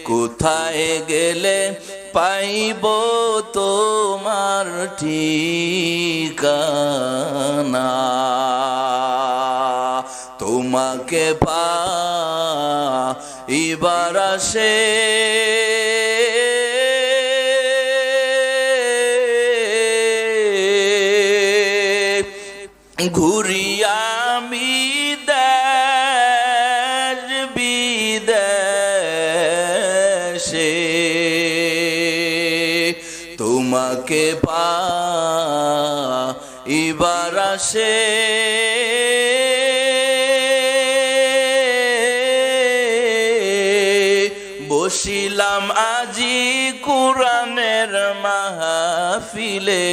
কোথায় গেলে পাইব তোমার ঠিকানা, তোমাকে পাইবার আসে ঘুরিয়া আমি দেশ বিদেশে, তোমাকে পাইবার আসে বসিলাম আজি কুরআনের মাহফিলে,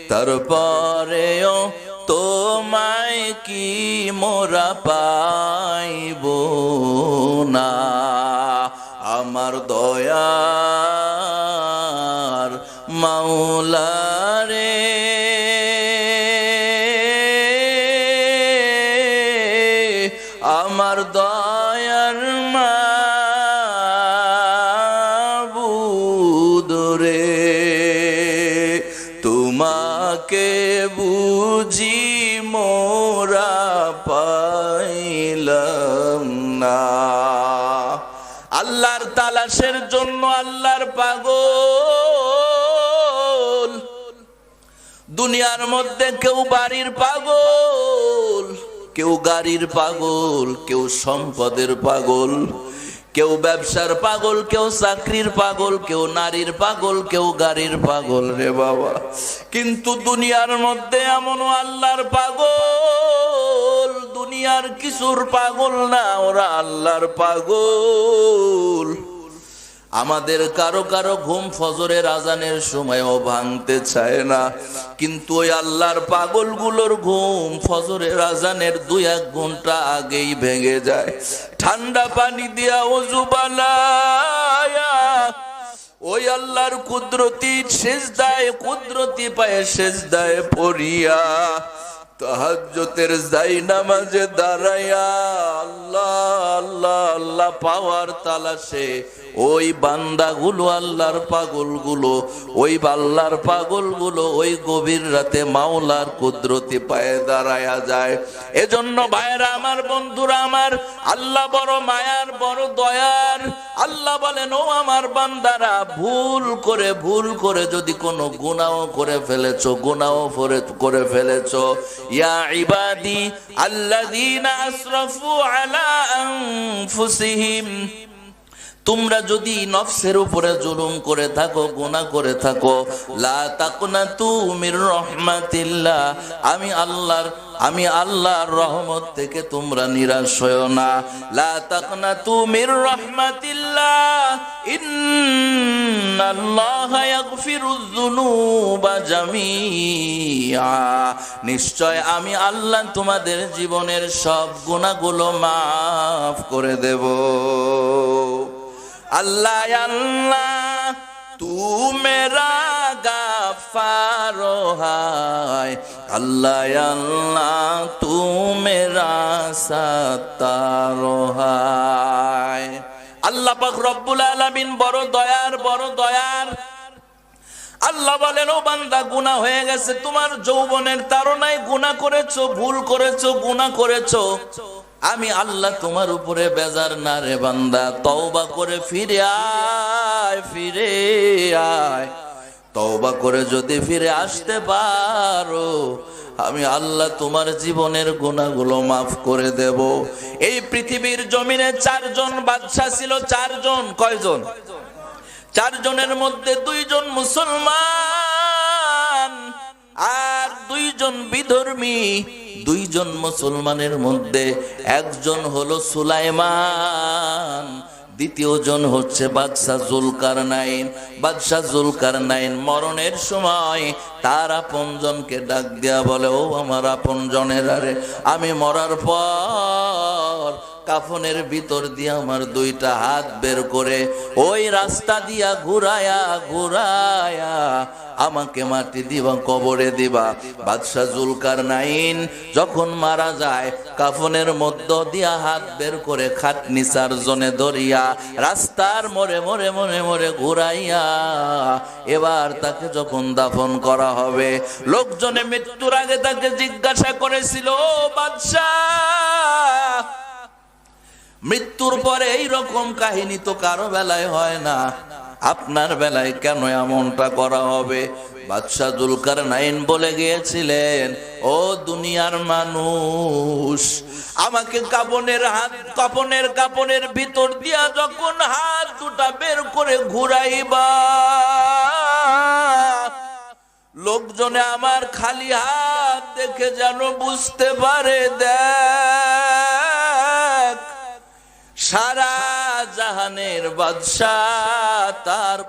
তারপরেও তোমায় কি মোরা পাইব না। আমার দয়ার মাওলা রে, আমার দয়ার মাবুদ রে, তোমাকে বুঝি মোরা পাইলাম না। আল্লাহর তালাশের জন্য আল্লাহর পাগল, দুনিয়ার মধ্যে কেউ বাড়ির পাগল, কেউ গাড়ির পাগল, কেউ সম্পদের পাগল, কেউ ব্যবসার পাগল, কেউ চাকরির পাগল, কেউ নারীর পাগল, কেউ গাড়ির পাগল রে বাবা। কিন্তু দুনিয়ার মধ্যে এমনও আল্লাহর পাগল, দুনিয়ার কিছুর পাগল না, ওরা আল্লাহর পাগল। আমাদের কারো কারো ঘুম ফজরের আজানের সময়ও ভাঙতে চায় না, কিন্তু ওই আল্লাহর পাগলগুলোর ঘুম ফজরের আজানের 2-1 ঘন্টা আগেই ভেঙে যায়। ঠান্ডা পানি দিয়া ওযু বানায়া ওই আল্লাহর কুদরতি সেজদায়, কুদরতি পায়ে সেজদায় পড়িয়া তাহাজ্জুদের জায়নামাজে দাঁড়ায়া আল্লাহ আল্লাহ আল্লাহ পাওয়ার তালাশে ওই বান্দাগুলো, আল্লাহর পাগলগুলো, ওই আল্লাহর পাগলগুলো ওই গভীর রাতে মাওলার কুদরতি পায়ে দাঁড়ায়া যায়। এজন্য ভাইরা আমার, বন্ধুরা আমার, আল্লাহ বড় মায়ার, বড় দয়ার। আল্লাহ বলেন, ও আমার বান্দারা, ভুল করে যদি কোনো গুনাহ করে ফেলেছো, গুনাহ করে ফেলেছো, ইয়া ইবাদি আল্লাযীনা আসরাফু আলা আনফুসিহিম, তোমরা যদি নফসের উপরে জুলুম করে থাকো, গুনাহ করে থাকো, লা তাকনাতু মির রাহমাতিল্লাহ, আমি আল্লাহর রহমত থেকে তোমরা নিরাশ হয়ো না। লা তাকনাতু মির রাহমাতিল্লাহ, ইন্নাল্লাহা ইয়াগফিরুয যুনুবা জামিআ, নিশ্চয় আমি আল্লাহ তোমাদের জীবনের সব গুনাহগুলো মাফ করে দেব। अल्लाह अल्लाह तू मेरा गफ्फार है, अल्लाह अल्लाह तू मेरा सत्तार है। अल्लाह पाक रब्बुल आलामीन बड़ दयार, बड़ दयार। আল্লাহ বলেন, ও বান্দা, গুনাহ হয়ে গেছে, তোমার যৌবনের তাড়নায় গুনাহ করেছো, ভুল করেছো, গুনাহ করেছো, আমি আল্লাহ তোমার উপরে বেজার না রে বান্দা। তওবা করে ফিরে আয়, ফিরে আয়। তওবা করে যদি ফিরে আসতে পারো, আমি আল্লাহ তোমার জীবনের গুনাহগুলো মাফ করে দেব। এই পৃথিবীর জমিনে 4 জন বাদশা ছিল, 4 জন। কয়জন? 4 জনের মধ্যে 2 জন মুসলমান আর 2 জন বিধর্মী। 2 জন মুসলমানের মধ্যে একজন হলো সুলাইমান, দ্বিতীয় জন হচ্ছে বাদশা জুলকারনাইন। বাদশা জুলকারনাইন মরণের সময় তার আপনজনকে ডাক দেয়া বলে, ও আমার আপনজনেরা রে, আমি মরার পর পর কাফনের ভিতর দিয়ে আমার দুইটা হাত বের করে ওই রাস্তা দিয়া ঘুরায়া ঘুরায়া আমাকে মাটি দিবা, কবরে দিবা। বাদশাহ জুলকারনাইন যখন মারা যায়, কাফনের মধ্য দিয়া হাত বের করে খাটনি চারজনে ধরিয়া রাস্তার মোড়ে মোড়ে মোড়ে মোড়ে ঘুরাইয়া এবার তাকে যখন দাফন করা হবে, লোকজনে মৃত্যুর আগে তাকে জিজ্ঞাসা করেছিল, ও বাদশাহ, মৃত্যুর পরে এইরকম কাহিনী তো কারো বেলায় হয় না, আপনার বেলায় কেন এমনটা করা হবে? বাদশাহ জুলকারনাইন বলে গিয়েছিলেন, ও দুনিয়ার মানুষ, আমাকে কাপনের ভিতর দিয়া যখন হাত দুটা বের করে ঘুরাইবা, লোকজনে আমার খালি হাত দেখে যেন বুঝতে পারে, দেখ সারা জাহানের বাদশাহ তার